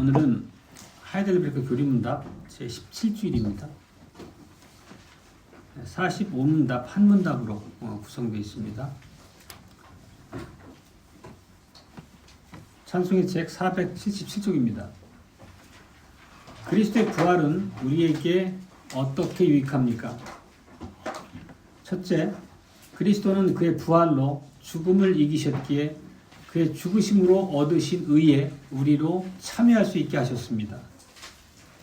오늘은 하이델베르크 교리문답 제17주일입니다. 45문답 한 문답으로 구성되어 있습니다. 찬송의 책 477쪽입니다. 그리스도의 부활은 우리에게 어떻게 유익합니까? 첫째, 그리스도는 그의 부활로 죽음을 이기셨기에 그의 죽으심으로 얻으신 의에 우리로 참여할 수 있게 하셨습니다.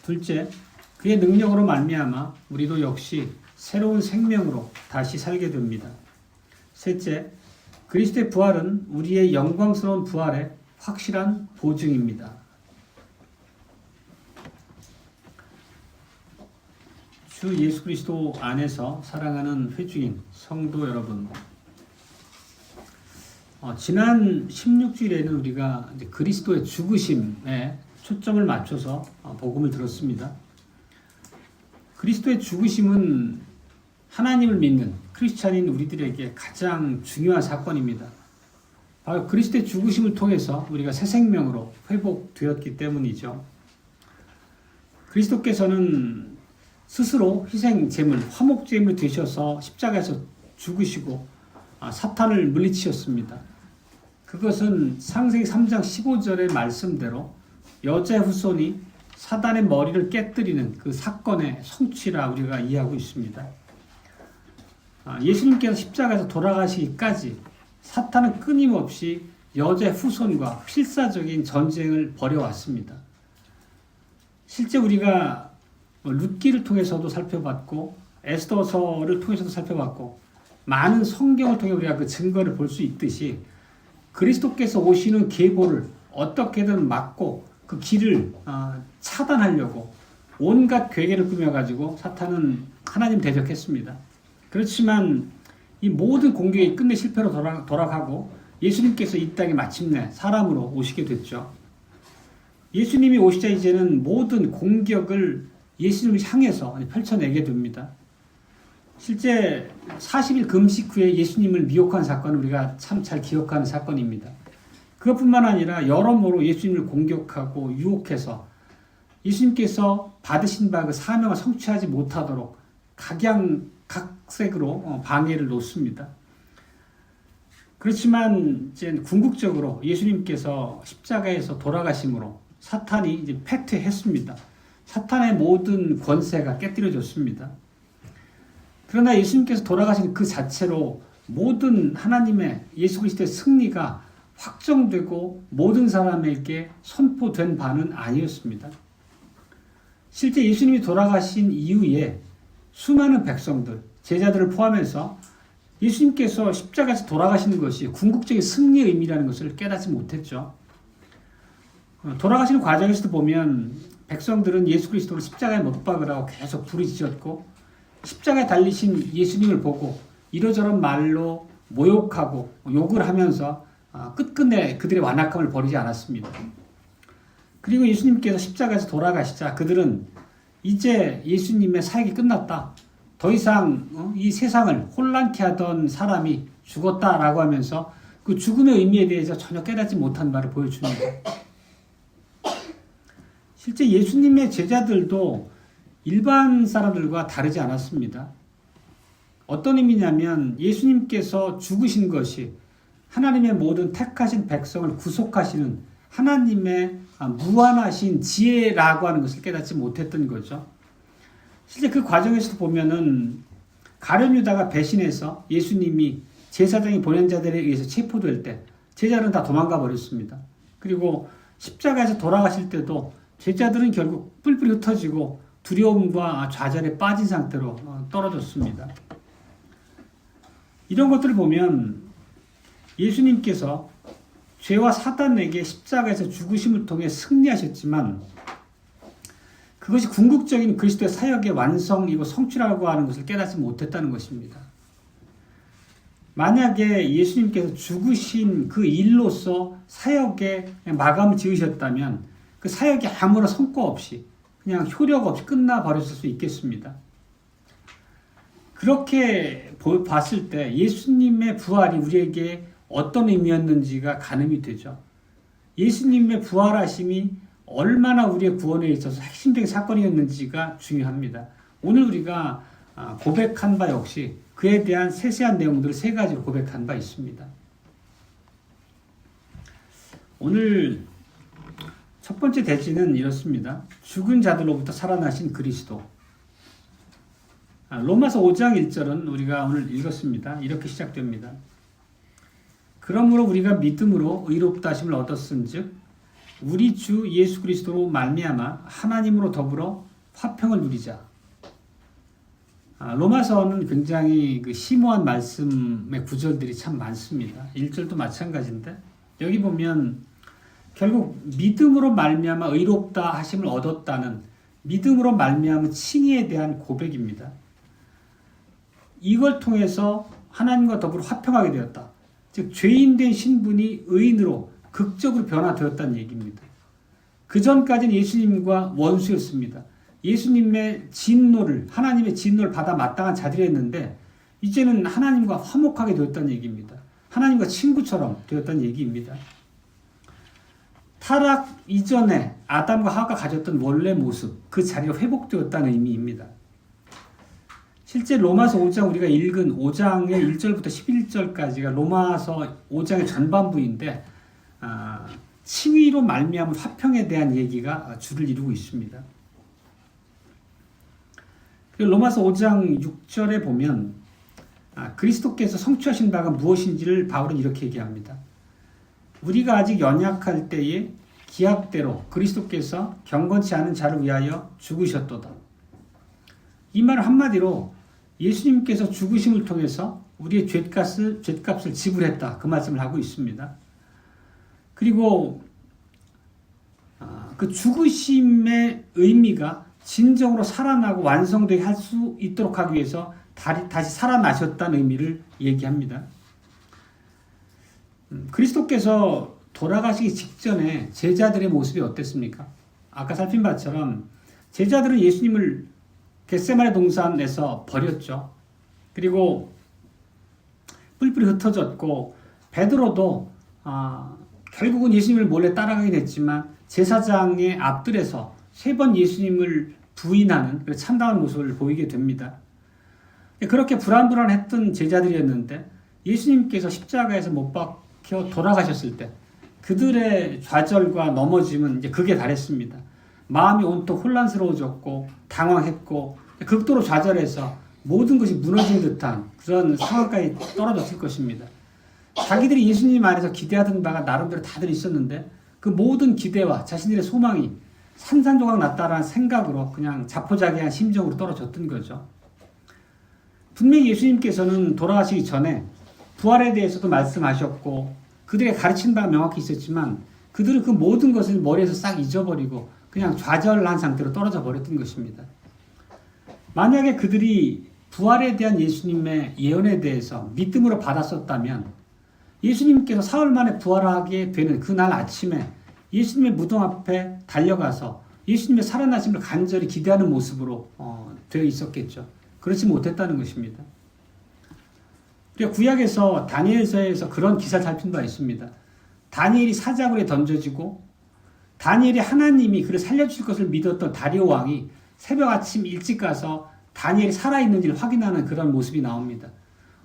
둘째, 그의 능력으로 말미암아 우리도 역시 새로운 생명으로 다시 살게 됩니다. 셋째, 그리스도의 부활은 우리의 영광스러운 부활의 확실한 보증입니다. 주 예수 그리스도 안에서 사랑하는 회중인 성도 여러분, 지난 16주일에는 우리가 이제 그리스도의 죽으심에 초점을 맞춰서 복음을 들었습니다. 그리스도의 죽으심은 하나님을 믿는 크리스찬인 우리들에게 가장 중요한 사건입니다. 바로 그리스도의 죽으심을 통해서 우리가 새 생명으로 회복되었기 때문이죠. 그리스도께서는 스스로 희생 제물, 화목 제물 되셔서 십자가에서 죽으시고 사탄을 물리치셨습니다. 그것은 창세기 3장 15절의 말씀대로 여자의 후손이 사단의 머리를 깨뜨리는 그 사건의 성취라 우리가 이해하고 있습니다. 예수님께서 십자가에서 돌아가시기까지 사탄은 끊임없이 여자의 후손과 필사적인 전쟁을 벌여왔습니다. 실제 우리가 룻기를 통해서도 살펴봤고 에스더서를 통해서도 살펴봤고 많은 성경을 통해 우리가 그 증거를 볼 수 있듯이 그리스도께서 오시는 계보를 어떻게든 막고 그 길을 차단하려고 온갖 괴계를 꾸며가지고 사탄은 하나님 대적했습니다. 그렇지만 이 모든 공격이 끝내 실패로 돌아가고 예수님께서 이 땅에 마침내 사람으로 오시게 됐죠. 예수님이 오시자 이제는 모든 공격을 예수님을 향해서 펼쳐내게 됩니다. 실제 40일 금식 후에 예수님을 미혹한 사건은 우리가 참 잘 기억하는 사건입니다. 그것뿐만 아니라 여러모로 예수님을 공격하고 유혹해서 예수님께서 받으신 바 그 사명을 성취하지 못하도록 각양각색으로 방해를 놓습니다. 그렇지만 이제 궁극적으로 예수님께서 십자가에서 돌아가심으로 사탄이 이제 패퇴했습니다. 사탄의 모든 권세가 깨뜨려졌습니다. 그러나 예수님께서 돌아가신 그 자체로 모든 하나님의 예수 그리스도의 승리가 확정되고 모든 사람에게 선포된 바는 아니었습니다. 실제 예수님이 돌아가신 이후에 수많은 백성들, 제자들을 포함해서 예수님께서 십자가에서 돌아가시는 것이 궁극적인 승리의 의미라는 것을 깨닫지 못했죠. 돌아가시는 과정에서도 보면 백성들은 예수 그리스도를 십자가에 못 박으라고 계속 부르짖었고 십자가에 달리신 예수님을 보고 이러저런 말로 모욕하고 욕을 하면서 끝끝내 그들의 완악함을 버리지 않았습니다. 그리고 예수님께서 십자가에서 돌아가시자 그들은 이제 예수님의 사역이 끝났다. 더 이상 이 세상을 혼란케 하던 사람이 죽었다라고 하면서 그 죽음의 의미에 대해서 전혀 깨닫지 못한 바를 보여줍니다. 실제 예수님의 제자들도 일반 사람들과 다르지 않았습니다. 어떤 의미냐면 예수님께서 죽으신 것이 하나님의 모든 택하신 백성을 구속하시는 하나님의 무한하신 지혜라고 하는 것을 깨닫지 못했던 거죠. 실제 그 과정에서도 보면은 가룟 유다가 배신해서 예수님이 제사장이 보낸 자들에 의해서 체포될 때 제자들은 다 도망가 버렸습니다. 그리고 십자가에서 돌아가실 때도 제자들은 결국 뿔뿔이 흩어지고 두려움과 좌절에 빠진 상태로 떨어졌습니다. 이런 것들을 보면 예수님께서 죄와 사단에게 십자가에서 죽으심을 통해 승리하셨지만 그것이 궁극적인 그리스도의 사역의 완성이고 성취라고 하는 것을 깨닫지 못했다는 것입니다. 만약에 예수님께서 죽으신 그 일로서 사역의 마감을 지으셨다면 그 사역이 아무런 성과 없이 그냥 효력 없이 끝나버렸을 수 있겠습니다. 그렇게 봤을 때 예수님의 부활이 우리에게 어떤 의미였는지가 가늠이 되죠. 예수님의 부활하심이 얼마나 우리의 구원에 있어서 핵심적인 사건이었는지가 중요합니다. 오늘 우리가 고백한 바 역시 그에 대한 세세한 내용들을 세 가지로 고백한 바 있습니다. 오늘 첫 번째 대지는 이렇습니다. 죽은 자들로부터 살아나신 그리스도. 로마서 5장 1절은 우리가 오늘 읽었습니다. 이렇게 시작됩니다. 그러므로 우리가 믿음으로 의롭다 하심을 얻었은즉 우리 주 예수 그리스도로 말미암아 하나님으로 더불어 화평을 누리자. 로마서는 굉장히 심오한 말씀의 구절들이 참 많습니다. 1절도 마찬가지인데 여기 보면 결국 믿음으로 말미암아 의롭다 하심을 얻었다는 믿음으로 말미암은 칭의에 대한 고백입니다. 이걸 통해서 하나님과 더불어 화평하게 되었다. 즉 죄인된 신분이 의인으로 극적으로 변화되었다는 얘기입니다. 그 전까지는 예수님과 원수였습니다. 예수님의 진노를 하나님의 진노를 받아 마땅한 자들이었는데 이제는 하나님과 화목하게 되었다는 얘기입니다. 하나님과 친구처럼 되었다는 얘기입니다. 타락 이전에 아담과 하와가 가졌던 원래 모습, 그 자리가 회복되었다는 의미입니다. 실제 로마서 5장 우리가 읽은 5장의 1절부터 11절까지가 로마서 5장의 전반부인데 칭의로 말미암은 화평에 대한 얘기가 주를 이루고 있습니다. 로마서 5장 6절에 보면 그리스도께서 성취하신 바가 무엇인지를 바울은 이렇게 얘기합니다. 우리가 아직 연약할 때에 기약대로 그리스도께서 경건치 않은 자를 위하여 죽으셨도다. 이 말은 한마디로 예수님께서 죽으심을 통해서 우리의 죗값을 지불했다. 그 말씀을 하고 있습니다. 그리고 그 죽으심의 의미가 진정으로 살아나고 완성되게 할 수 있도록 하기 위해서 다시 살아나셨다는 의미를 얘기합니다. 그리스도께서 돌아가시기 직전에 제자들의 모습이 어땠습니까? 아까 살핀 바처럼 제자들은 예수님을 겟세마네 동산에서 버렸죠. 그리고 뿔뿔이 흩어졌고 베드로도 결국은 예수님을 몰래 따라가긴 했지만 제사장의 앞들에서 3번 예수님을 부인하는 참담한 모습을 보이게 됩니다. 그렇게 불안불안했던 제자들이었는데 예수님께서 십자가에서 못 박혀 돌아가셨을 때 그들의 좌절과 넘어짐은 이제 극에 달했습니다. 마음이 온통 혼란스러워졌고 당황했고 극도로 좌절해서 모든 것이 무너진 듯한 그런 상황까지 떨어졌을 것입니다. 자기들이 예수님 안에서 기대하던 바가 나름대로 다들 있었는데 그 모든 기대와 자신들의 소망이 산산조각 났다라는 생각으로 그냥 자포자기한 심정으로 떨어졌던 거죠. 분명히 예수님께서는 돌아가시기 전에 부활에 대해서도 말씀하셨고 그들의 가르친 바가 명확히 있었지만 그들은 그 모든 것을 머리에서 싹 잊어버리고 그냥 좌절한 상태로 떨어져 버렸던 것입니다. 만약에 그들이 부활에 대한 예수님의 예언에 대해서 믿음으로 받았었다면 예수님께서 사흘 만에 부활하게 되는 그날 아침에 예수님의 무덤 앞에 달려가서 예수님의 살아나심을 간절히 기대하는 모습으로 되어 있었겠죠. 그렇지 못했다는 것입니다. 구약에서 다니엘서에서 그런 기사를 살핀 바 있습니다. 다니엘이 사자굴에 던져지고 다니엘이 하나님이 그를 살려주실 것을 믿었던 다리오 왕이 새벽 아침 일찍 가서 다니엘이 살아있는지를 확인하는 그런 모습이 나옵니다.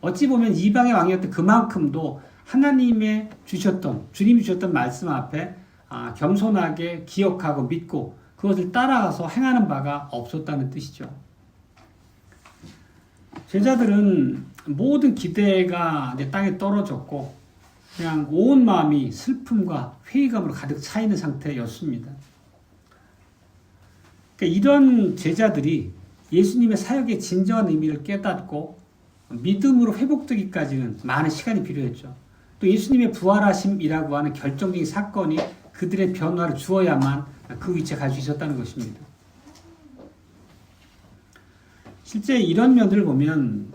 어찌 보면 이방의 왕이었던 그만큼도 하나님의 주님이 주셨던 말씀 앞에 겸손하게 기억하고 믿고 그것을 따라가서 행하는 바가 없었다는 뜻이죠. 제자들은 모든 기대가 땅에 떨어졌고 그냥 온 마음이 슬픔과 회의감으로 가득 차 있는 상태였습니다. 그러니까 이런 제자들이 예수님의 사역의 진정한 의미를 깨닫고 믿음으로 회복되기까지는 많은 시간이 필요했죠. 또 예수님의 부활하심이라고 하는 결정적인 사건이 그들의 변화를 주어야만 그 위치에 갈 수 있었다는 것입니다. 실제 이런 면들을 보면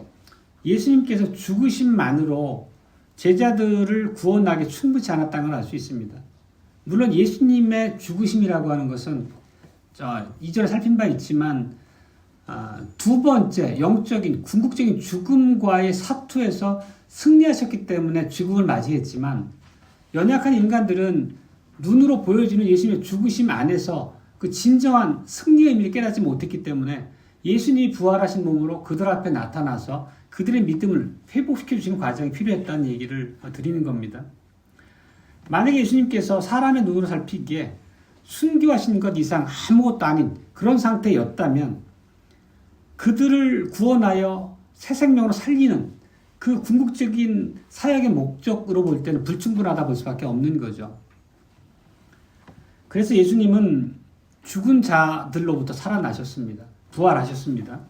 예수님께서 죽으심만으로 제자들을 구원하기 충분치 않았다는 걸 알 수 있습니다. 물론 예수님의 죽으심이라고 하는 것은 2절에 살핀 바 있지만 두 번째 영적인 궁극적인 죽음과의 사투에서 승리하셨기 때문에 죽음을 맞이했지만 연약한 인간들은 눈으로 보여지는 예수님의 죽으심 안에서 그 진정한 승리의 의미를 깨닫지 못했기 때문에 예수님이 부활하신 몸으로 그들 앞에 나타나서 그들의 믿음을 회복시켜 주시는 과정이 필요했다는 얘기를 드리는 겁니다. 만약에 예수님께서 사람의 눈으로 살피기에 순교하신 것 이상 아무것도 아닌 그런 상태였다면 그들을 구원하여 새 생명으로 살리는 그 궁극적인 사역의 목적으로 볼 때는 불충분하다 볼 수밖에 없는 거죠. 그래서 예수님은 죽은 자들로부터 살아나셨습니다. 부활하셨습니다.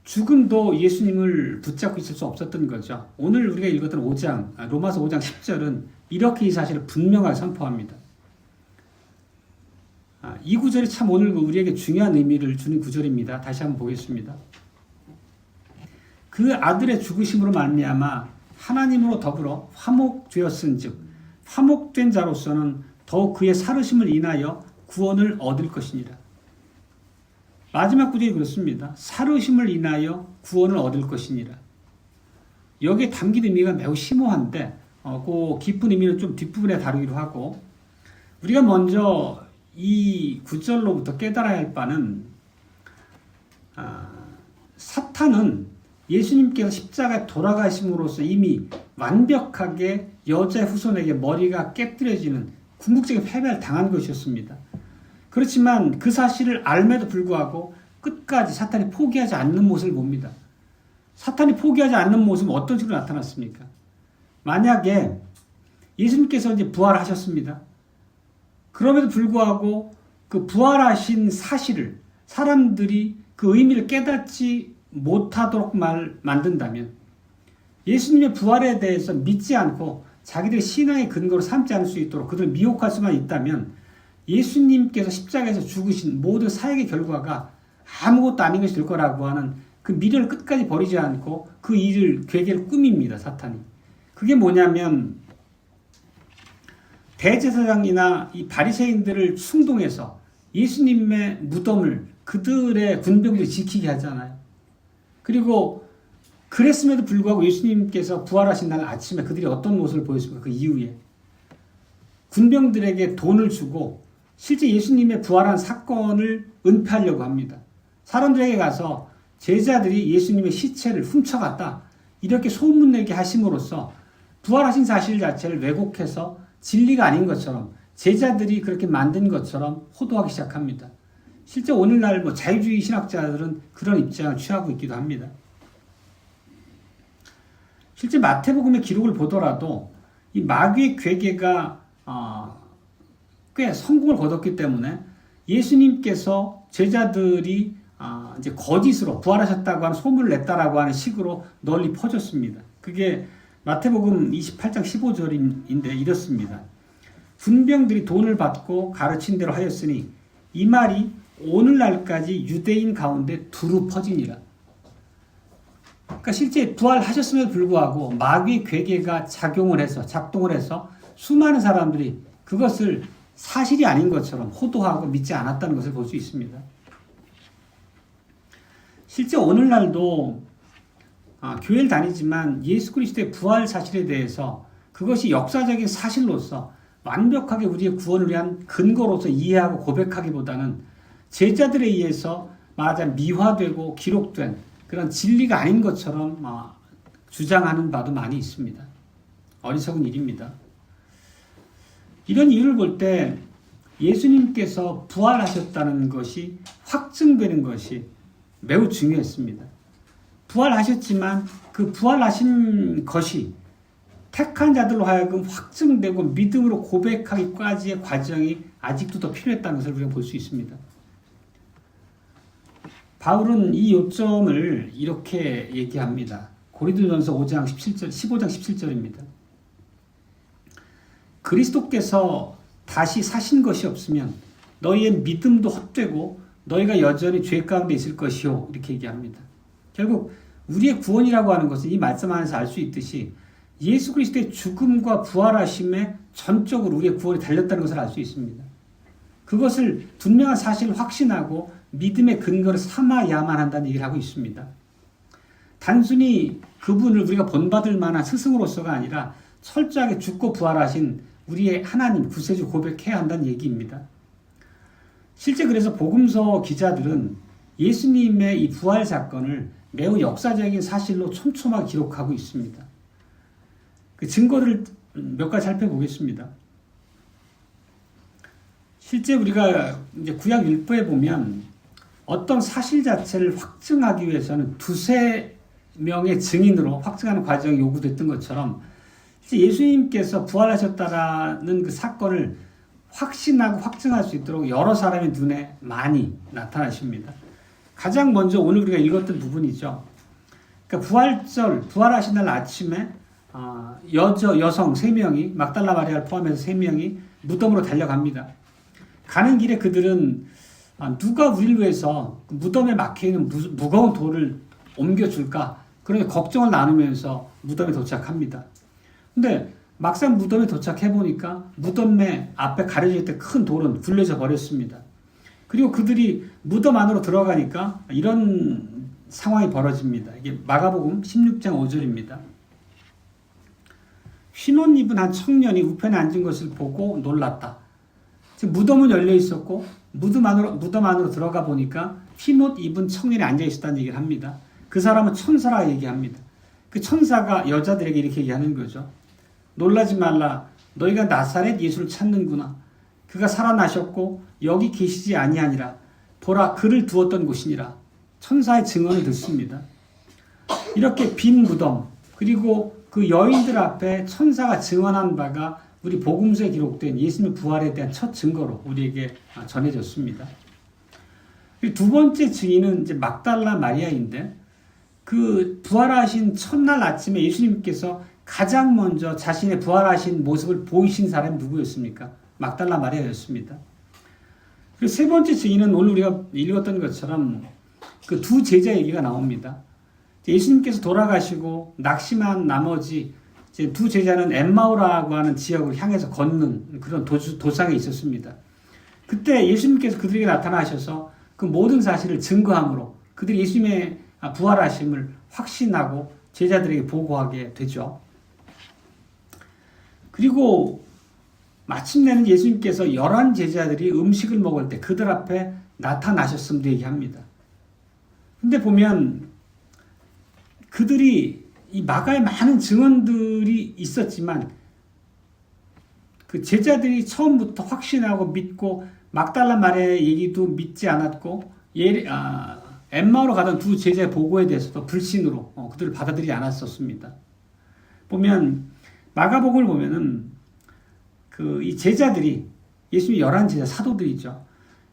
죽음도 예수님을 붙잡고 있을 수 없었던 거죠. 오늘 우리가 읽었던 5장, 로마서 5장 10절은 이렇게 이 사실을 분명하게 선포합니다. 이 구절이 참 오늘 우리에게 중요한 의미를 주는 구절입니다. 다시 한번 보겠습니다. 그 아들의 죽으심으로 말미암아 하나님으로 더불어 화목되었은즉 화목된 자로서는 더욱 그의 살으심을 인하여 구원을 얻을 것이니라. 마지막 구절이 그렇습니다. 살으심을 인하여 구원을 얻을 것이니라. 여기에 담긴 의미가 매우 심오한데 그 깊은 의미는 좀 뒷부분에 다루기로 하고 우리가 먼저 이 구절로부터 깨달아야 할 바는 사탄은 예수님께서 십자가에 돌아가심으로써 이미 완벽하게 여자의 후손에게 머리가 깨뜨려지는 궁극적인 패배를 당한 것이었습니다. 그렇지만 그 사실을 알매도 불구하고 끝까지 사탄이 포기하지 않는 모습을 봅니다. 사탄이 포기하지 않는 모습은 어떤 식으로 나타났습니까? 만약에 예수님께서 이제 부활하셨습니다. 그럼에도 불구하고 그 부활하신 사실을 사람들이 그 의미를 깨닫지 못하도록 만든다면 예수님의 부활에 대해서 믿지 않고 자기들의 신앙의 근거로 삼지 않을 수 있도록 그들을 미혹할 수만 있다면 예수님께서 십자가에서 죽으신 모든 사역의 결과가 아무것도 아닌 것이 될 거라고 하는 그 미련을 끝까지 버리지 않고 그 일을 괴계를 꾸밉니다. 사탄이. 그게 뭐냐면 대제사장이나 이 바리새인들을 충동해서 예수님의 무덤을 그들의 군병들이 지키게 하잖아요. 그리고 그랬음에도 불구하고 예수님께서 부활하신 날 아침에 그들이 어떤 모습을 보였습니까? 그 이후에 군병들에게 돈을 주고 실제 예수님의 부활한 사건을 은폐하려고 합니다. 사람들에게 가서 제자들이 예수님의 시체를 훔쳐갔다 이렇게 소문내게 하심으로써 부활하신 사실 자체를 왜곡해서 진리가 아닌 것처럼 제자들이 그렇게 만든 것처럼 호도하기 시작합니다. 실제 오늘날 자유주의 신학자들은 그런 입장을 취하고 있기도 합니다. 실제 마태복음의 기록을 보더라도 이 마귀의 괴계가 꽤 성공을 거뒀기 때문에 예수님께서 제자들이 이제 거짓으로 부활하셨다고 하는 소문을 냈다라고 하는 식으로 널리 퍼졌습니다. 그게 마태복음 28장 15절인데 이렇습니다. 군병들이 돈을 받고 가르친 대로 하였으니 이 말이 오늘날까지 유대인 가운데 두루 퍼지니라. 그러니까 실제 부활하셨음에도 불구하고 마귀의 괴계가 작동을 해서 수많은 사람들이 그것을 사실이 아닌 것처럼 호도하고 믿지 않았다는 것을 볼 수 있습니다. 실제 오늘날도 교회를 다니지만 예수 그리스도의 부활 사실에 대해서 그것이 역사적인 사실로서 완벽하게 우리의 구원을 위한 근거로서 이해하고 고백하기보다는 제자들에 의해서 미화되고 기록된 그런 진리가 아닌 것처럼 주장하는 바도 많이 있습니다. 어리석은 일입니다. 이런 이유를 볼 때 예수님께서 부활하셨다는 것이 확증되는 것이 매우 중요했습니다. 부활하셨지만 그 부활하신 것이 택한 자들로 하여금 확증되고 믿음으로 고백하기까지의 과정이 아직도 더 필요했다는 것을 우리가 볼 수 있습니다. 바울은 이 요점을 이렇게 얘기합니다. 고린도전서 5장 17절, 15장 17절입니다. 그리스도께서 다시 사신 것이 없으면 너희의 믿음도 헛되고 너희가 여전히 죄 가운데 있을 것이요. 이렇게 얘기합니다. 결국 우리의 구원이라고 하는 것은 이 말씀 안에서 알 수 있듯이 예수 그리스도의 죽음과 부활하심에 전적으로 우리의 구원이 달렸다는 것을 알 수 있습니다. 그것을 분명한 사실을 확신하고 믿음의 근거를 삼아야만 한다는 얘기를 하고 있습니다. 단순히 그분을 우리가 본받을 만한 스승으로서가 아니라 철저하게 죽고 부활하신 우리의 하나님 구세주 고백해야 한다는 얘기입니다. 실제 그래서 복음서 기자들은 예수님의 이 부활 사건을 매우 역사적인 사실로 촘촘하게 기록하고 있습니다. 그 증거를 몇 가지 살펴보겠습니다. 실제 우리가 이제 구약 율법에 보면 어떤 사실 자체를 확증하기 위해서는 두세 명의 증인으로 확증하는 과정이 요구됐던 것처럼 예수님께서 부활하셨다라는 그 사건을 확신하고 확증할 수 있도록 여러 사람의 눈에 많이 나타나십니다. 가장 먼저 오늘 우리가 읽었던 부분이죠. 그러니까 부활하신 날 아침에 여성 3명이 막달라 마리아를 포함해서 3명이 무덤으로 달려갑니다. 가는 길에 그들은 누가 우리를 위해서 무덤에 막혀있는 무거운 돌을 옮겨줄까? 그런 걱정을 나누면서 무덤에 도착합니다. 근데 막상 무덤에 도착해보니까 무덤에 앞에 가려져 있던 큰 돌은 굴려져 버렸습니다. 그리고 그들이 무덤 안으로 들어가니까 이런 상황이 벌어집니다. 이게 마가복음 16장 5절입니다. 흰옷 입은 한 청년이 우편에 앉은 것을 보고 놀랐다. 지금 무덤은 열려 있었고 무덤 안으로 들어가 보니까 흰옷 입은 청년이 앉아 있었다는 얘기를 합니다. 그 사람은 천사라 얘기합니다. 그 천사가 여자들에게 이렇게 얘기하는 거죠. 놀라지 말라. 너희가 나사렛 예수를 찾는구나. 그가 살아나셨고 여기 계시지 아니하니라. 보라 그를 두었던 곳이니라. 천사의 증언을 듣습니다. 이렇게 빈 무덤 그리고 그 여인들 앞에 천사가 증언한 바가 우리 복음서에 기록된 예수님의 부활에 대한 첫 증거로 우리에게 전해졌습니다. 두 번째 증인은 이제 막달라 마리아인데 그 부활하신 첫날 아침에 예수님께서 가장 먼저 자신의 부활하신 모습을 보이신 사람이 누구였습니까? 막달라 마리아였습니다. 그리고 세 번째 증인은 오늘 우리가 읽었던 것처럼 그 두 제자 얘기가 나옵니다. 예수님께서 돌아가시고 낙심한 나머지 이제 두 제자는 엠마오라고 하는 지역을 향해서 걷는 그런 도상에 있었습니다. 그때 예수님께서 그들에게 나타나셔서 그 모든 사실을 증거함으로 그들이 예수님의 부활하심을 확신하고 제자들에게 보고하게 되죠. 그리고 마침내는 예수님께서 11 제자들이 음식을 먹을 때 그들 앞에 나타나셨음도 얘기합니다. 근데 보면 그들이 이 마가에 많은 증언들이 있었지만 그 제자들이 처음부터 확신하고 믿고 막달라 마리아의 얘기도 믿지 않았고 엠마오로 가던 두 제자의 보고에 대해서도 불신으로 그들을 받아들이지 않았었습니다. 보면 마가복음을 보면은 이 제자들이 예수님의 11 제자 사도들이죠.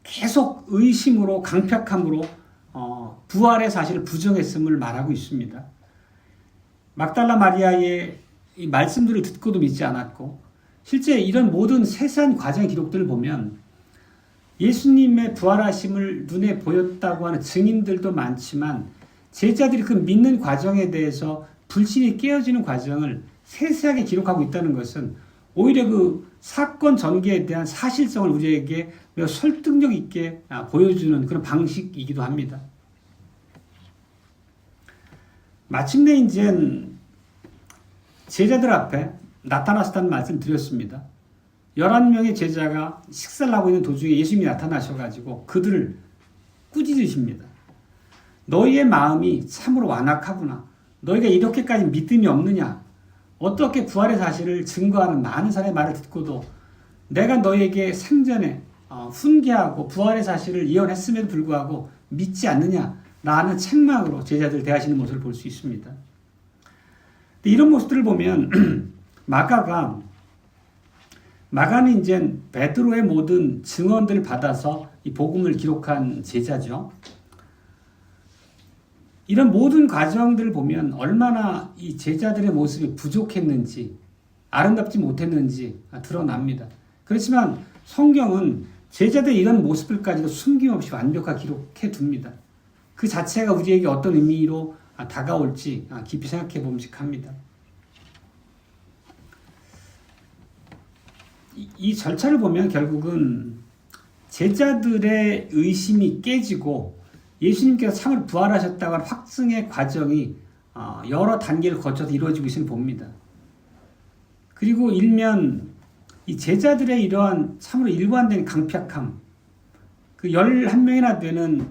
계속 의심으로 강팍함으로 부활의 사실을 부정했음을 말하고 있습니다. 막달라 마리아의 이 말씀들을 듣고도 믿지 않았고 실제 이런 모든 세세한 과정의 기록들을 보면 예수님의 부활하심을 눈에 보였다고 하는 증인들도 많지만 제자들이 그 믿는 과정에 대해서 불신이 깨어지는 과정을 세세하게 기록하고 있다는 것은 오히려 그 사건 전개에 대한 사실성을 우리에게 매우 설득력 있게 보여주는 그런 방식이기도 합니다. 마침내 이제 제자들 앞에 나타나셨다는 말씀을 드렸습니다. 11명의 제자가 식사를 하고 있는 도중에 예수님이 나타나셔가지고 그들을 꾸짖으십니다. 너희의 마음이 참으로 완악하구나. 너희가 이렇게까지 믿음이 없느냐. 어떻게 부활의 사실을 증거하는 많은 사람의 말을 듣고도 내가 너희에게 생전에 훈계하고 부활의 사실을 예언했음에도 불구하고 믿지 않느냐라는 책망으로 제자들 대하시는 모습을 볼 수 있습니다. 이런 모습들을 보면 마가는 이제 베드로의 모든 증언들을 받아서 이 복음을 기록한 제자죠. 이런 모든 과정들을 보면 얼마나 이 제자들의 모습이 부족했는지 아름답지 못했는지 드러납니다. 그렇지만 성경은 제자들의 이런 모습들까지도 숨김없이 완벽하게 기록해 둡니다. 그 자체가 우리에게 어떤 의미로 다가올지 깊이 생각해 봄직합니다. 이 절차를 보면 결국은 제자들의 의심이 깨지고 예수님께서 참으로 부활하셨다고 하는 확증의 과정이 여러 단계를 거쳐서 이루어지고 있음을 봅니다. 그리고 일면 이 제자들의 이러한 참으로 일관된 강팍함, 그 11명이나 되는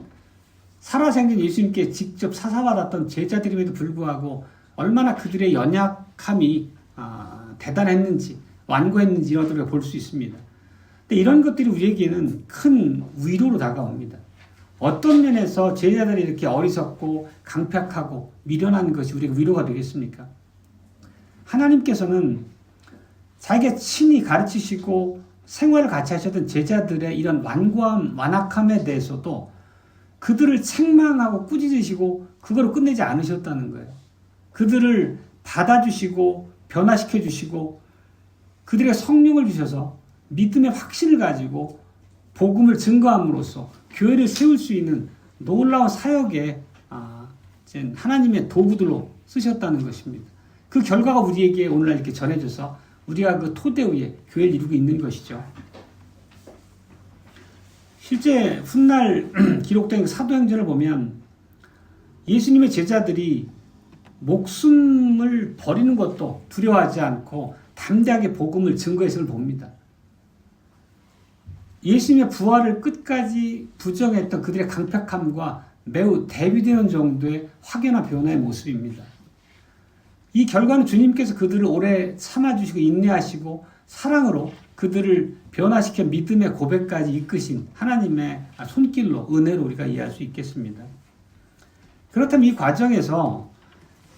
살아생전 예수님께 직접 사사받았던 제자들임에도 불구하고 얼마나 그들의 연약함이 대단했는지, 완고했는지 이런 것들을 볼 수 있습니다. 근데 이런 것들이 우리에게는 큰 위로로 다가옵니다. 어떤 면에서 제자들이 이렇게 어리석고 강팍하고 미련한 것이 우리에게 위로가 되겠습니까? 하나님께서는 자기가 친히 가르치시고 생활을 같이 하셨던 제자들의 이런 완고함, 완악함에 대해서도 그들을 책망하고 꾸짖으시고 그거로 끝내지 않으셨다는 거예요. 그들을 받아주시고 변화시켜 주시고 그들에게 성령을 주셔서 믿음의 확신을 가지고 복음을 증거함으로써 교회를 세울 수 있는 놀라운 사역에 하나님의 도구들로 쓰셨다는 것입니다. 그 결과가 우리에게 오늘날 이렇게 전해져서 우리가 그 토대 위에 교회를 이루고 있는 것이죠. 실제 훗날 기록된 사도행전을 보면 예수님의 제자들이 목숨을 버리는 것도 두려워하지 않고 담대하게 복음을 증거했음을 봅니다. 예수님의 부활을 끝까지 부정했던 그들의 강팍함과 매우 대비되는 정도의 확연한 변화의 모습입니다. 이 결과는 주님께서 그들을 오래 참아주시고 인내하시고 사랑으로 그들을 변화시켜 믿음의 고백까지 이끄신 하나님의 손길로 은혜로 우리가 이해할 수 있겠습니다. 그렇다면 이 과정에서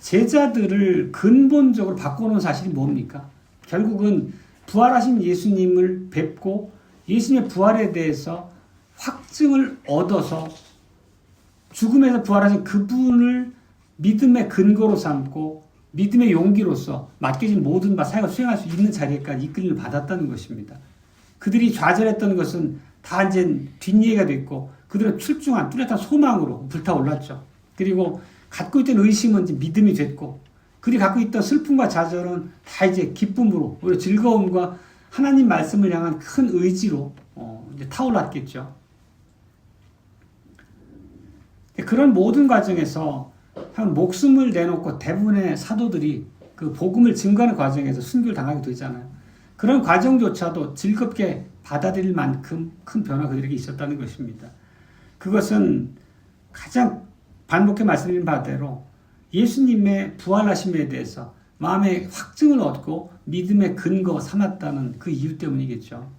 제자들을 근본적으로 바꿔놓은 사실이 뭡니까? 결국은 부활하신 예수님을 뵙고 예수님의 부활에 대해서 확증을 얻어서 죽음에서 부활하신 그분을 믿음의 근거로 삼고 믿음의 용기로서 맡겨진 모든 사역을 수행할 수 있는 자리에까지 이끌림을 받았다는 것입니다. 그들이 좌절했던 것은 다 이제 뒷얘기가 됐고 그들은 출중한 뚜렷한 소망으로 불타올랐죠. 그리고 갖고 있던 의심은 이제 믿음이 됐고 그들이 갖고 있던 슬픔과 좌절은 다 이제 기쁨으로 오히려 즐거움과 하나님 말씀을 향한 큰 의지로 이제 타올랐겠죠. 그런 모든 과정에서 한 목숨을 내놓고 대부분의 사도들이 그 복음을 증거하는 과정에서 순교를 당하게 되잖아요. 그런 과정조차도 즐겁게 받아들일 만큼 큰 변화가 그들에게 있었다는 것입니다. 그것은 가장 반복해 말씀드린 바대로 예수님의 부활하심에 대해서 마음의 확증을 얻고 믿음의 근거 삼았다는 그 이유 때문이겠죠.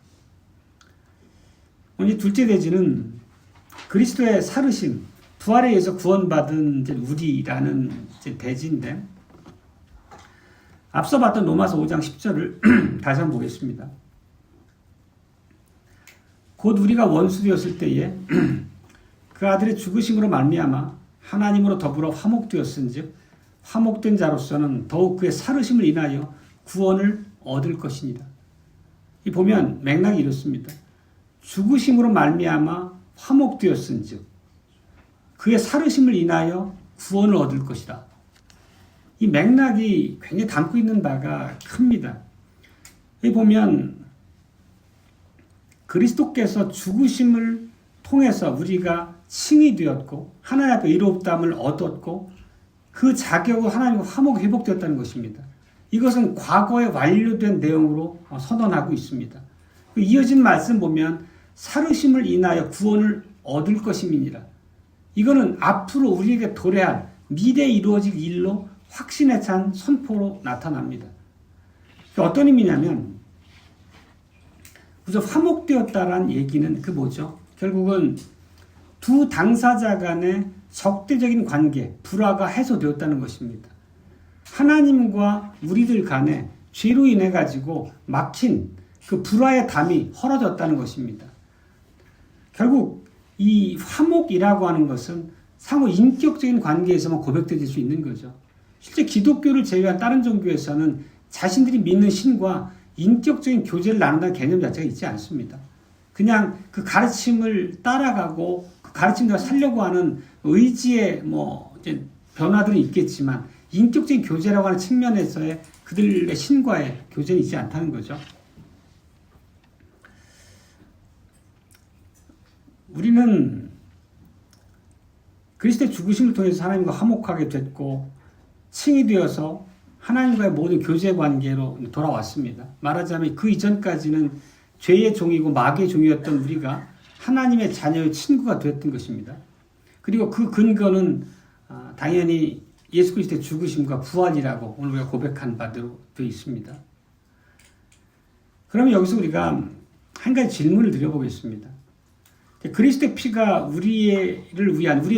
오늘 둘째 대지는 그리스도의 살으심, 부활에 의해서 구원받은 우리라는 대지인데 앞서 봤던 로마서 5장 10절을 다시 한번 보겠습니다. 곧 우리가 원수 되었을 때에 그 아들의 죽으심으로 말미암아 하나님으로 더불어 화목되었은즉 화목된 자로서는 더욱 그의 살으심을 인하여 구원을 얻을 것이니라. 이 보면 맥락이 이렇습니다. 죽으심으로 말미암아 화목되었은즉 그의 살으심을 인하여 구원을 얻을 것이다. 이 맥락이 굉장히 담고 있는 바가 큽니다. 여기 보면 그리스도께서 죽으심을 통해서 우리가 칭이 되었고 하나님 앞에 의롭다함을 얻었고 그 자격으로 하나님과 화목이 회복되었다는 것입니다. 이것은 과거에 완료된 내용으로 선언하고 있습니다. 이어진 말씀 보면 살으심을 인하여 구원을 얻을 것임이니라. 이거는 앞으로 우리에게 도래할 미래에 이루어질 일로 확신에 찬 선포로 나타납니다. 어떤 의미냐면 우선 화목되었다라는 얘기는 그 뭐죠? 결국은 두 당사자 간의 적대적인 관계, 불화가 해소되었다는 것입니다. 하나님과 우리들 간에 죄로 인해 가지고 막힌 그 불화의 담이 헐어졌다는 것입니다. 결국 이 화목이라고 하는 것은 상호 인격적인 관계에서만 고백될 수 있는 거죠. 실제 기독교를 제외한 다른 종교에서는 자신들이 믿는 신과 인격적인 교제를 나눈다는 개념 자체가 있지 않습니다. 그냥 그 가르침을 따라가고 그 가르침대로 살려고 하는 의지의 이제 변화들은 있겠지만 인격적인 교제라고 하는 측면에서의 그들의 신과의 교제는 있지 않다는 거죠. 우리는 그리스도의 죽으심을 통해서 하나님과 화목하게 됐고 칭이 되어서 하나님과의 모든 교제 관계로 돌아왔습니다. 말하자면 그 이전까지는 죄의 종이고 마귀의 종이었던 우리가 하나님의 자녀의 친구가 되었던 것입니다. 그리고 그 근거는 당연히 예수 그리스도의 죽으심과 부활이라고 오늘 우리가 고백한 바대로 되어 있습니다. 그러면 여기서 우리가 한 가지 질문을 드려보겠습니다. 그리스도의 피가 우리의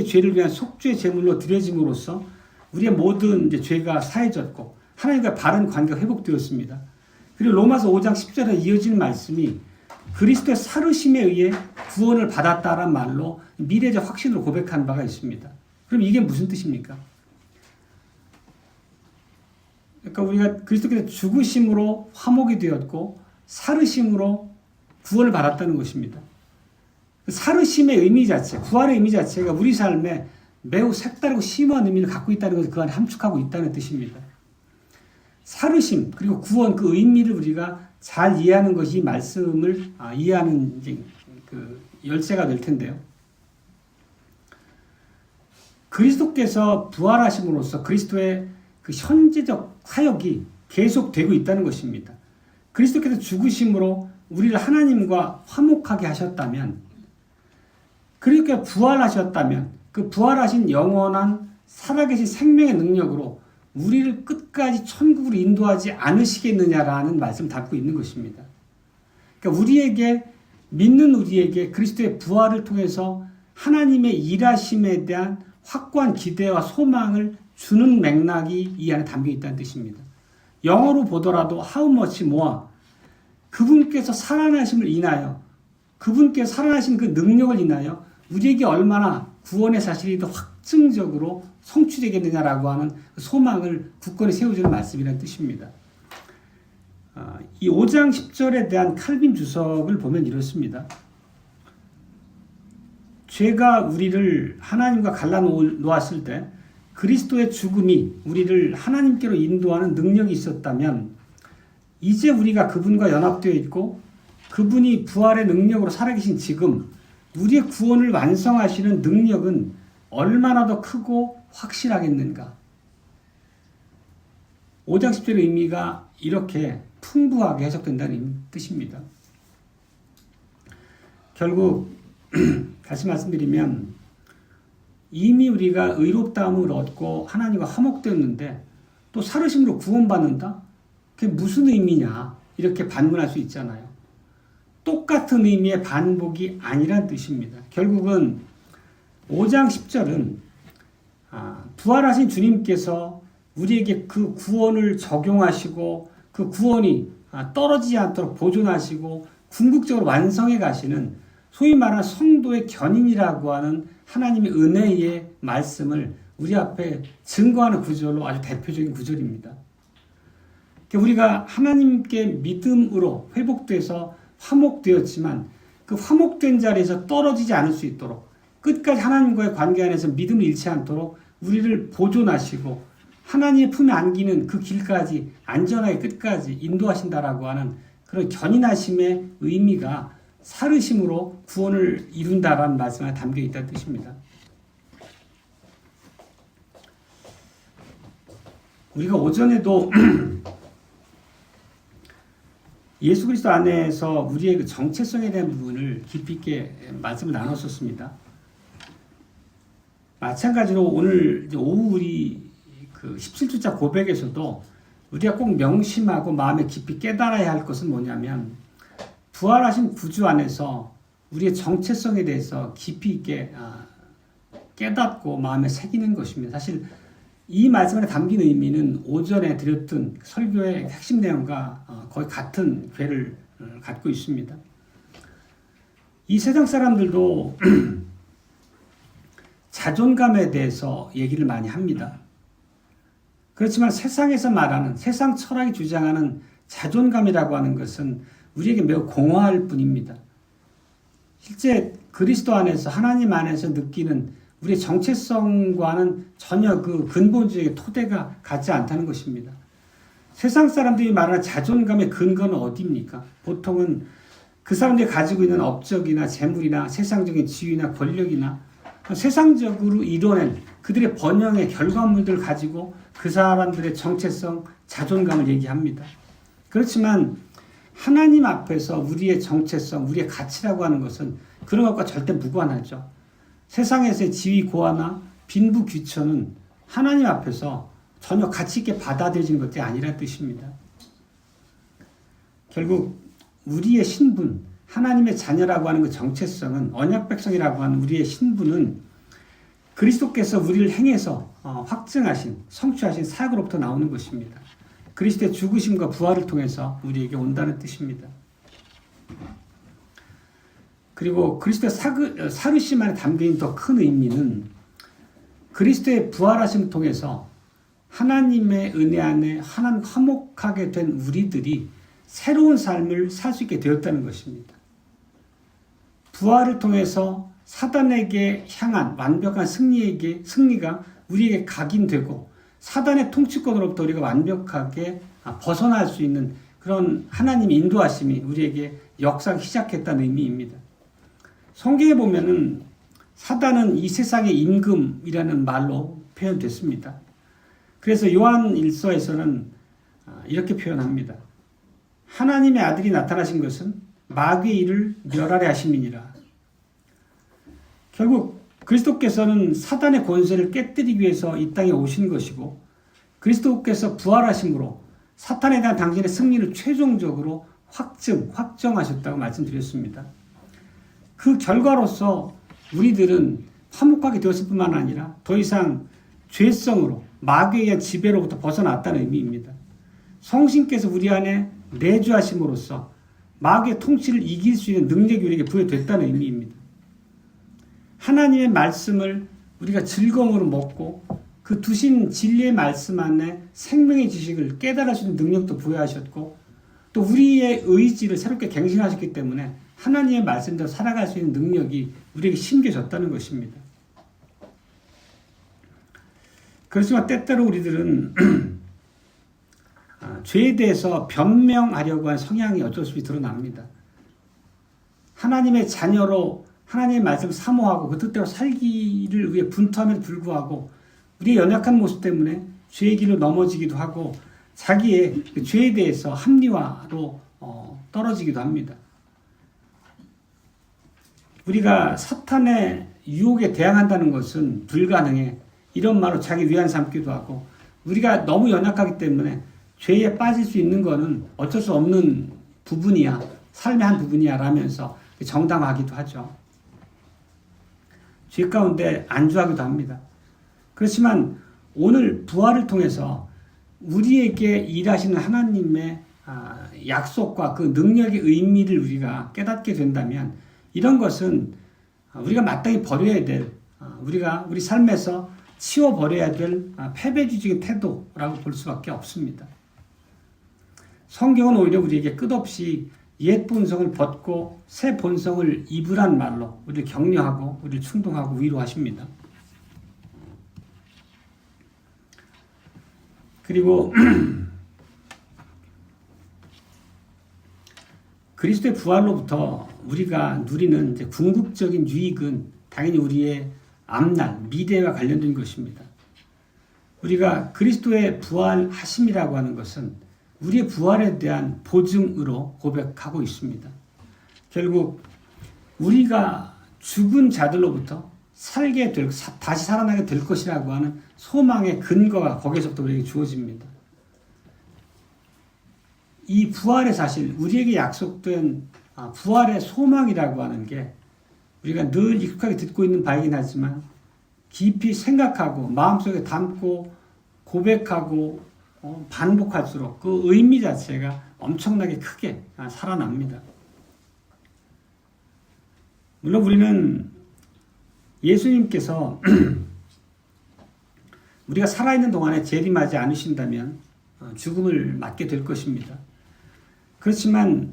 죄를 위한 속죄 제물로 드려짐으로써 우리의 모든 죄가 사해졌고 하나님과 바른 관계가 회복되었습니다. 그리고 로마서 5장 10절에 이어지는 말씀이 그리스도의 살으심에 의해 구원을 받았다라는 말로 미래적 확신으로 고백한 바가 있습니다. 그럼 이게 무슨 뜻입니까? 그러니까 우리가 그리스도께서 죽으심으로 화목이 되었고 살으심으로 구원을 받았다는 것입니다. 살으심의 의미 자체, 구원의 의미 자체가 우리 삶에 매우 색다르고 심오한 의미를 갖고 있다는 것을 그 안에 함축하고 있다는 뜻입니다. 살으심 그리고 구원 그 의미를 우리가 잘 이해하는 것이 말씀을 이해하는 그 열쇠가 될 텐데요. 그리스도께서 부활하심으로써 그리스도의 그 현재적 사역이 계속되고 있다는 것입니다. 그리스도께서 죽으심으로 우리를 하나님과 화목하게 하셨다면, 그렇게 부활하셨다면 그 부활하신 영원한 살아계신 생명의 능력으로 우리를 끝까지 천국으로 인도하지 않으시겠느냐라는 말씀을 담고 있는 것입니다. 그러니까 믿는 우리에게 그리스도의 부활을 통해서 하나님의 일하심에 대한 확고한 기대와 소망을 주는 맥락이 이 안에 담겨 있다는 뜻입니다. 영어로 보더라도 how much more, 그분께서 살아나심을 인하여, 그분께서 살아나신 그 능력을 인하여 우리에게 얼마나 구원의 사실이 더 확증적으로 성취되겠느냐라고 하는 소망을 굳건히 세워주는 말씀이라는 뜻입니다. 이 5장 10절에 대한 칼빈 주석을 보면 이렇습니다. 죄가 우리를 하나님과 갈라놓았을 때 그리스도의 죽음이 우리를 하나님께로 인도하는 능력이 있었다면 이제 우리가 그분과 연합되어 있고 그분이 부활의 능력으로 살아계신 지금 우리의 구원을 완성하시는 능력은 얼마나 더 크고 확실하겠는가. 5장 10절의 의미가 이렇게 풍부하게 해석된다는 뜻입니다. 결국 다시 말씀드리면 이미 우리가 의롭다함을 얻고 하나님과 화목되었는데 또 살으심으로 구원받는다? 그게 무슨 의미냐? 이렇게 반문할 수 있잖아요. 똑같은 의미의 반복이 아니란 뜻입니다. 결국은 5장 10절은 부활하신 주님께서 우리에게 그 구원을 적용하시고 그 구원이 떨어지지 않도록 보존하시고 궁극적으로 완성해 가시는 소위 말하는 성도의 견인이라고 하는 하나님의 은혜의 말씀을 우리 앞에 증거하는 구절로 아주 대표적인 구절입니다. 우리가 하나님께 믿음으로 회복돼서 화목되었지만 그 화목된 자리에서 떨어지지 않을 수 있도록 끝까지 하나님과의 관계 안에서 믿음을 잃지 않도록 우리를 보존하시고 하나님의 품에 안기는 그 길까지 안전하게 끝까지 인도하신다라고 하는 그런 견인하심의 의미가 살으심으로 구원을 이룬다라는 말씀에 담겨 있다는 뜻입니다. 우리가 오전에도 예수 그리스도 안에서 우리의 그 정체성에 대한 부분을 깊이 있게 말씀을 나눴었습니다. 마찬가지로 오늘 오후 우리 그 17주차 고백에서도 우리가 꼭 명심하고 마음에 깊이 깨달아야 할 것은 뭐냐면 부활하신 구주 안에서 우리의 정체성에 대해서 깊이 있게 깨닫고 마음에 새기는 것입니다. 사실 이 말씀에 담긴 의미는 오전에 드렸던 설교의 핵심 내용과 거의 같은 궤를 갖고 있습니다. 이 세상 사람들도 자존감에 대해서 얘기를 많이 합니다. 그렇지만 세상에서 말하는, 세상 철학이 주장하는 자존감이라고 하는 것은 우리에게 매우 공허할 뿐입니다. 실제 그리스도 안에서, 하나님 안에서 느끼는 우리의 정체성과는 전혀 그 근본적인 토대가 같지 않다는 것입니다. 세상 사람들이 말하는 자존감의 근거는 어디입니까? 보통은 그 사람들이 가지고 있는 업적이나 재물이나 세상적인 지위나 권력이나 세상적으로 이뤄낸 그들의 번영의 결과물들을 가지고 그 사람들의 정체성, 자존감을 얘기합니다. 그렇지만 하나님 앞에서 우리의 정체성, 우리의 가치라고 하는 것은 그런 것과 절대 무관하죠. 세상에서의 지위 고하나 빈부귀천은 하나님 앞에서 전혀 가치 있게 받아들여지는 것이 아니라는 뜻입니다. 결국 우리의 신분, 하나님의 자녀라고 하는 그 정체성은, 언약 백성이라고 하는 우리의 신분은 그리스도께서 우리를 행해서 확증하신, 성취하신 사역으로부터 나오는 것입니다. 그리스도의 죽으심과 부활을 통해서 우리에게 온다는 뜻입니다. 그리고 그리스도의 사르심 안에 담긴 더 큰 의미는 그리스도의 부활하심을 통해서 하나님의 은혜 안에 하나님 화목하게 된 우리들이 새로운 삶을 살 수 있게 되었다는 것입니다. 부활을 통해서 사단에게 향한 완벽한 승리가 우리에게 각인되고 사단의 통치권으로부터 우리가 완벽하게 벗어날 수 있는 그런 하나님의 인도하심이 우리에게 역사하기 시작했다는 의미입니다. 성경에 보면은 사단은 이 세상의 임금이라는 말로 표현됐습니다. 그래서 요한 1서에서는 이렇게 표현합니다. 하나님의 아들이 나타나신 것은 마귀의 일을 멸하려 하심이니라. 결국 그리스도께서는 사단의 권세를 깨뜨리기 위해서 이 땅에 오신 것이고 그리스도께서 부활하심으로 사탄에 대한 당신의 승리를 최종적으로 확정하셨다고 말씀드렸습니다. 그 결과로서 우리들은 화목하게 되었을 뿐만 아니라 더 이상 죄성으로 마귀에 의한 지배로부터 벗어났다는 의미입니다. 성신께서 우리 안에 내주하심으로써 마귀의 통치를 이길 수 있는 능력이 우리에게 부여됐다는 의미입니다. 하나님의 말씀을 우리가 즐거움으로 먹고 그 두신 진리의 말씀 안에 생명의 지식을 깨달을 수 있는 능력도 부여하셨고 또 우리의 의지를 새롭게 갱신하셨기 때문에 하나님의 말씀대로 살아갈 수 있는 능력이 우리에게 심겨졌다는 것입니다. 그렇지만 때때로 우리들은 죄에 대해서 변명하려고 하는 성향이 어쩔 수 없이 드러납니다. 하나님의 자녀로 하나님의 말씀을 사모하고 그 뜻대로 살기를 위해 분투함에도 불구하고 우리의 연약한 모습 때문에 죄의 길로 넘어지기도 하고 자기의 그 죄에 대해서 합리화로 떨어지기도 합니다. 우리가 사탄의 유혹에 대항한다는 것은 불가능해. 이런 말로 자기 위안 삼기도 하고 우리가 너무 연약하기 때문에 죄에 빠질 수 있는 것은 어쩔 수 없는 부분이야. 삶의 한 부분이야 라면서 정당화하기도 하죠. 죄 가운데 안주하기도 합니다. 그렇지만 오늘 부활을 통해서 우리에게 일하시는 하나님의 약속과 그 능력의 의미를 우리가 깨닫게 된다면 이런 것은 우리가 마땅히 버려야 될 우리가 우리 삶에서 치워버려야 될 패배주의적인 태도라고 볼 수밖에 없습니다. 성경은 오히려 우리에게 끝없이 옛 본성을 벗고 새 본성을 입으란 말로 우리를 격려하고 우리를 충동하고 위로하십니다. 그리고 그리스도의 부활로부터 우리가 누리는 이제 궁극적인 유익은 당연히 우리의 앞날, 미래와 관련된 것입니다. 우리가 그리스도의 부활하심이라고 하는 것은 우리의 부활에 대한 보증으로 고백하고 있습니다. 결국 우리가 죽은 자들로부터 살게 될, 다시 살아나게 될 것이라고 하는 소망의 근거가 거기서부터 우리에게 주어집니다. 이 부활의 사실, 우리에게 약속된 부활의 소망이라고 하는 게 우리가 늘 익숙하게 듣고 있는 바이긴 하지만 깊이 생각하고 마음속에 담고 고백하고 반복할수록 그 의미 자체가 엄청나게 크게 살아납니다. 물론 우리는 예수님께서 우리가 살아있는 동안에 재림하지 않으신다면 죽음을 맞게 될 것입니다. 그렇지만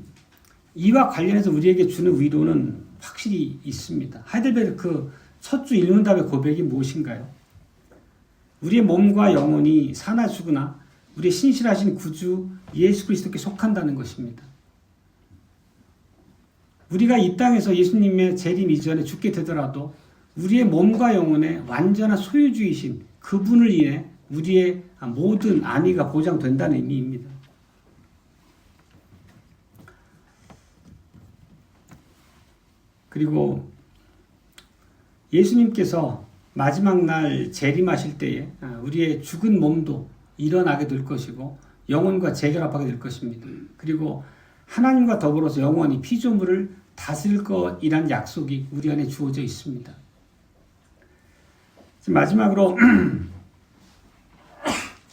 이와 관련해서 우리에게 주는 위로는 확실히 있습니다. 하이델베르크 첫 주 일문답의 고백이 무엇인가요? 우리의 몸과 영혼이 사나 죽으나 우리의 신실하신 구주 예수 그리스도께 속한다는 것입니다. 우리가 이 땅에서 예수님의 재림 이전에 죽게 되더라도 우리의 몸과 영혼의 완전한 소유주이신 그분을 인해 우리의 모든 안위가 보장된다는 의미입니다. 그리고 예수님께서 마지막 날 재림하실 때에 우리의 죽은 몸도 일어나게 될 것이고 영혼과 재결합하게 될 것입니다. 그리고 하나님과 더불어서 영원히 피조물을 다스릴 것이란 약속이 우리 안에 주어져 있습니다. 마지막으로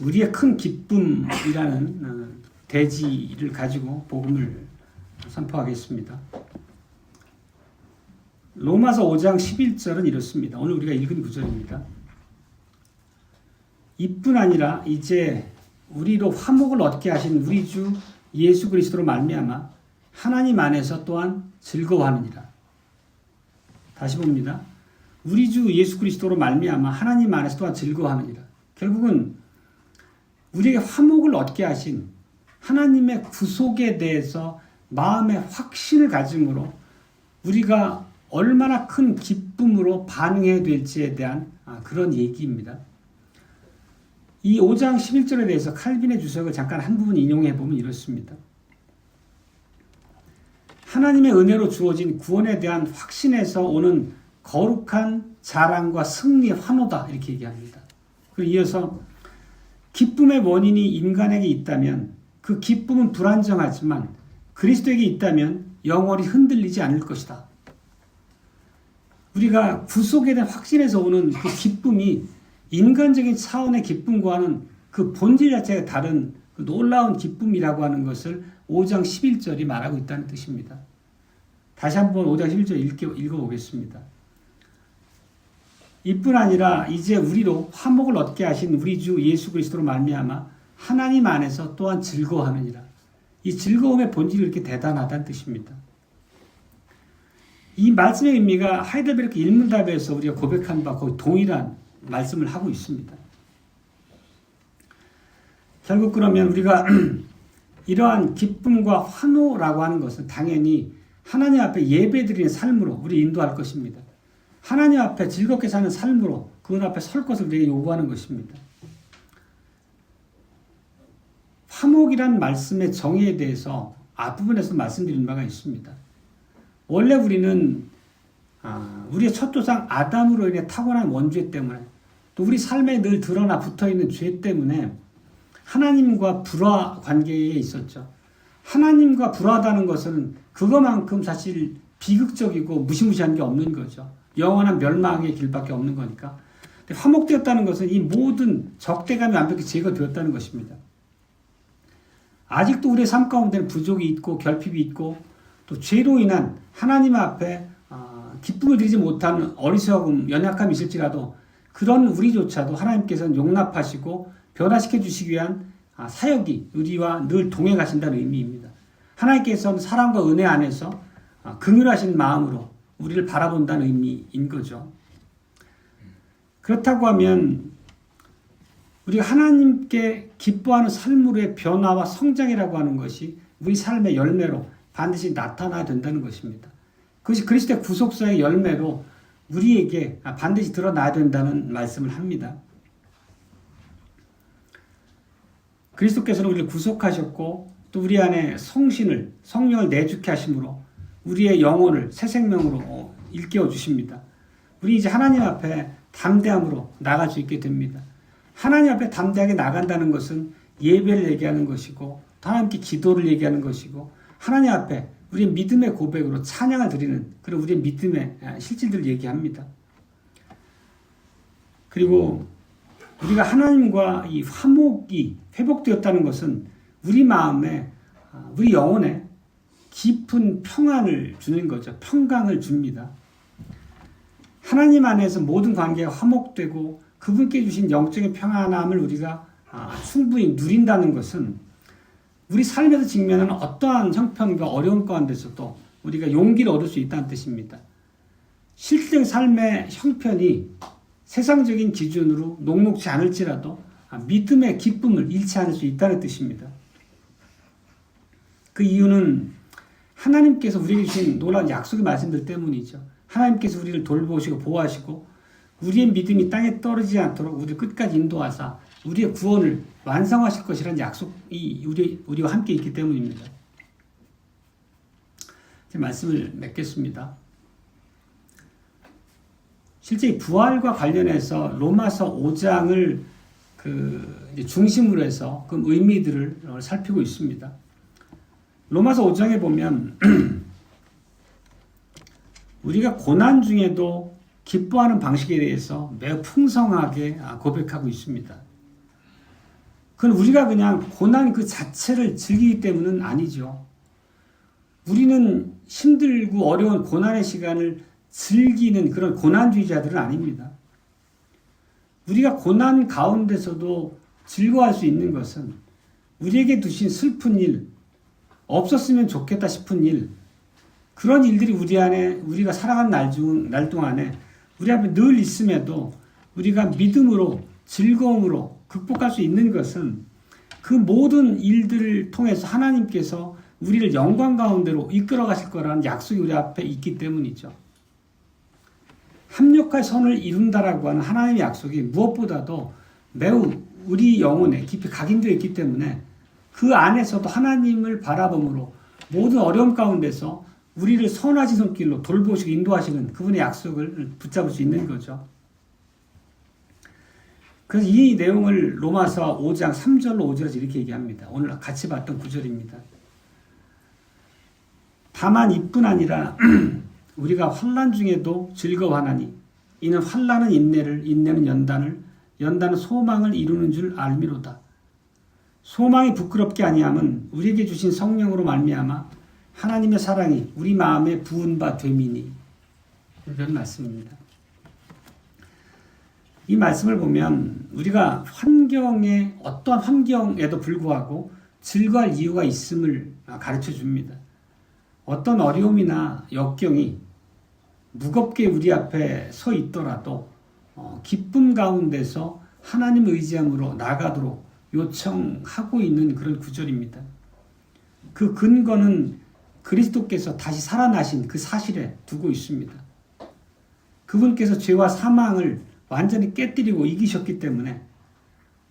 우리의 큰 기쁨이라는 대지를 가지고 복음을 선포하겠습니다. 로마서 5장 11절은 이렇습니다. 오늘 우리가 읽은 구절입니다. 이뿐 아니라 이제 우리로 화목을 얻게 하신 우리 주 예수 그리스도로 말미암아 하나님 안에서 또한 즐거워하느니라. 다시 봅니다. 우리 주 예수 그리스도로 말미암아 하나님 안에서 또한 즐거워하느니라. 결국은 우리에게 화목을 얻게 하신 하나님의 구속에 대해서 마음의 확신을 가짐으로 우리가 얼마나 큰 기쁨으로 반응해야 될지에 대한 그런 얘기입니다. 이 5장 11절에 대해서 칼빈의 주석을 잠깐 한 부분 인용해 보면 이렇습니다. 하나님의 은혜로 주어진 구원에 대한 확신에서 오는 거룩한 자랑과 승리의 환호다 이렇게 얘기합니다. 그리고 이어서 기쁨의 원인이 인간에게 있다면 그 기쁨은 불안정하지만 그리스도에게 있다면 영원히 흔들리지 않을 것이다. 우리가 구속에 대한 확신에서 오는 그 기쁨이 인간적인 차원의 기쁨과는 그 본질 자체가 다른 그 놀라운 기쁨이라고 하는 것을 5장 11절이 말하고 있다는 뜻입니다. 다시 한번 5장 11절 읽어보겠습니다. 이뿐 아니라 이제 우리로 화목을 얻게 하신 우리 주 예수 그리스도로 말미암아 하나님 안에서 또한 즐거워하느니라. 이 즐거움의 본질이 이렇게 대단하다는 뜻입니다. 이 말씀의 의미가 하이델베르크 일문답에서 우리가 고백한 바 거의 동일한 말씀을 하고 있습니다. 결국 그러면 우리가 이러한 기쁨과 환호라고 하는 것은 당연히 하나님 앞에 예배드리는 삶으로 우리 인도할 것입니다. 하나님 앞에 즐겁게 사는 삶으로 그분 앞에 설 것을 우리에게 요구하는 것입니다. 화목이란 말씀의 정의에 대해서 앞부분에서 말씀드린 바가 있습니다. 원래 우리는 우리의 첫 조상 아담으로 인해 타고난 원죄 때문에 또 우리 삶에 늘 드러나 붙어있는 죄 때문에 하나님과 불화 관계에 있었죠. 하나님과 불화하다는 것은 그것만큼 사실 비극적이고 무시무시한 게 없는 거죠. 영원한 멸망의 길밖에 없는 거니까. 근데 화목되었다는 것은 이 모든 적대감이 완벽히 제거되었다는 것입니다. 아직도 우리의 삶 가운데는 부족이 있고 결핍이 있고 또 죄로 인한 하나님 앞에 기쁨을 드리지 못하는 어리석음, 연약함이 있을지라도 그런 우리조차도 하나님께서는 용납하시고 변화시켜 주시기 위한 사역이 우리와 늘 동행하신다는 의미입니다. 하나님께서는 사랑과 은혜 안에서 긍휼하신 마음으로 우리를 바라본다는 의미인 거죠. 그렇다고 하면 우리가 하나님께 기뻐하는 삶으로의 변화와 성장이라고 하는 것이 우리 삶의 열매로 반드시 나타나야 된다는 것입니다. 그것이 그리스도의 구속사의 열매로 우리에게 반드시 드러나야 된다는 말씀을 합니다. 그리스도께서는 우리를 구속하셨고 또 우리 안에 성령을 내주게 하심으로 우리의 영혼을 새 생명으로 일깨워 주십니다. 우리 이제 하나님 앞에 담대함으로 나갈 수 있게 됩니다. 하나님 앞에 담대하게 나간다는 것은 예배를 얘기하는 것이고 하나님께 기도를 얘기하는 것이고 하나님 앞에 우리의 믿음의 고백으로 찬양을 드리는 그런 우리의 믿음의 실질들을 얘기합니다. 그리고 우리가 하나님과 이 화목이 회복되었다는 것은 우리 마음에 우리 영혼에 깊은 평안을 주는 거죠. 평강을 줍니다. 하나님 안에서 모든 관계가 화목되고 그분께 주신 영적인 평안함을 우리가 충분히 누린다는 것은 우리 삶에서 직면하는 어떠한 형편과 어려움 가운데서도 우리가 용기를 얻을 수 있다는 뜻입니다. 실질적인 삶의 형편이 세상적인 기준으로 녹록지 않을지라도 믿음의 기쁨을 잃지 않을 수 있다는 뜻입니다. 그 이유는 하나님께서 우리에게 주신 놀라운 약속의 말씀들 때문이죠. 하나님께서 우리를 돌보시고 보호하시고 우리의 믿음이 땅에 떨어지지 않도록 우리를 끝까지 인도하사 우리의 구원을 완성하실 것이라는 약속이 우리와 함께 있기 때문입니다. 제 말씀을 맺겠습니다. 실제 부활과 관련해서 로마서 5장을 중심으로 해서 그 의미들을 살피고 있습니다. 로마서 5장에 보면 우리가 고난 중에도 기뻐하는 방식에 대해서 매우 풍성하게 고백하고 있습니다. 그건 우리가 그냥 고난 그 자체를 즐기기 때문은 아니죠. 우리는 힘들고 어려운 고난의 시간을 즐기는 그런 고난주의자들은 아닙니다. 우리가 고난 가운데서도 즐거워할 수 있는 것은 우리에게 두신 슬픈 일, 없었으면 좋겠다 싶은 일, 그런 일들이 우리가 살아간 날 동안에 우리 앞에 늘 있음에도 우리가 믿음으로 즐거움으로 극복할 수 있는 것은 그 모든 일들을 통해서 하나님께서 우리를 영광 가운데로 이끌어 가실 거라는 약속이 우리 앞에 있기 때문이죠. 합력할 선을 이룬다라고 하는 하나님의 약속이 무엇보다도 매우 우리 영혼에 깊이 각인되어 있기 때문에 그 안에서도 하나님을 바라봄으로 모든 어려움 가운데서 우리를 선하신 손길로 돌보시고 인도하시는 그분의 약속을 붙잡을 수 있는 거죠. 그래서 이 내용을 로마서 5장 3절로 5절에서 이렇게 얘기합니다. 오늘 같이 봤던 구절입니다. 다만 이뿐 아니라 우리가 환난 중에도 즐거워하나니 이는 환난은 인내를, 인내는 연단을, 연단은 소망을 이루는 줄 알미로다. 소망이 부끄럽게 아니함은 우리에게 주신 성령으로 말미암아 하나님의 사랑이 우리 마음에 부은 바 됨이니. 이런 말씀입니다. 이 말씀을 보면 우리가 어떠한 환경에도 불구하고 즐거워할 이유가 있음을 가르쳐 줍니다. 어떤 어려움이나 역경이 무겁게 우리 앞에 서 있더라도 기쁨 가운데서 하나님 의지함으로 나가도록 요청하고 있는 그런 구절입니다. 그 근거는 그리스도께서 다시 살아나신 그 사실에 두고 있습니다. 그분께서 죄와 사망을 완전히 깨뜨리고 이기셨기 때문에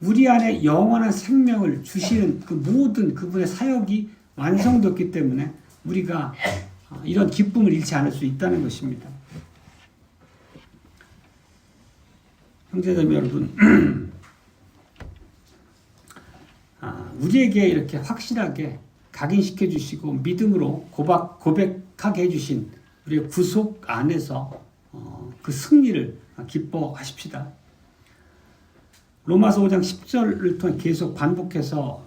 우리 안에 영원한 생명을 주시는 그 모든 그분의 사역이 완성되었기 때문에 우리가 이런 기쁨을 잃지 않을 수 있다는 것입니다. 형제자매 여러분, 우리에게 이렇게 확실하게 각인시켜 주시고 믿음으로 고백하게 해주신 우리의 구속 안에서 그 승리를 기뻐하십시다. 로마서 5장 10절을 통해 계속 반복해서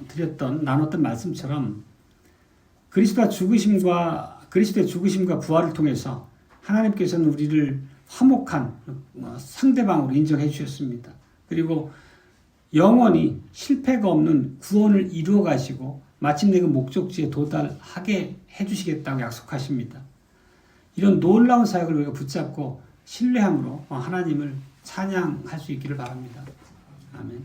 나눴던 말씀처럼 그리스도의 죽으심과 부활을 통해서 하나님께서는 우리를 화목한 상대방으로 인정해 주셨습니다. 그리고 영원히 실패가 없는 구원을 이루어 가시고 마침내 그 목적지에 도달하게 해주시겠다고 약속하십니다. 이런 놀라운 사역을 우리가 붙잡고 신뢰함으로 하나님을 찬양할 수 있기를 바랍니다. 아멘.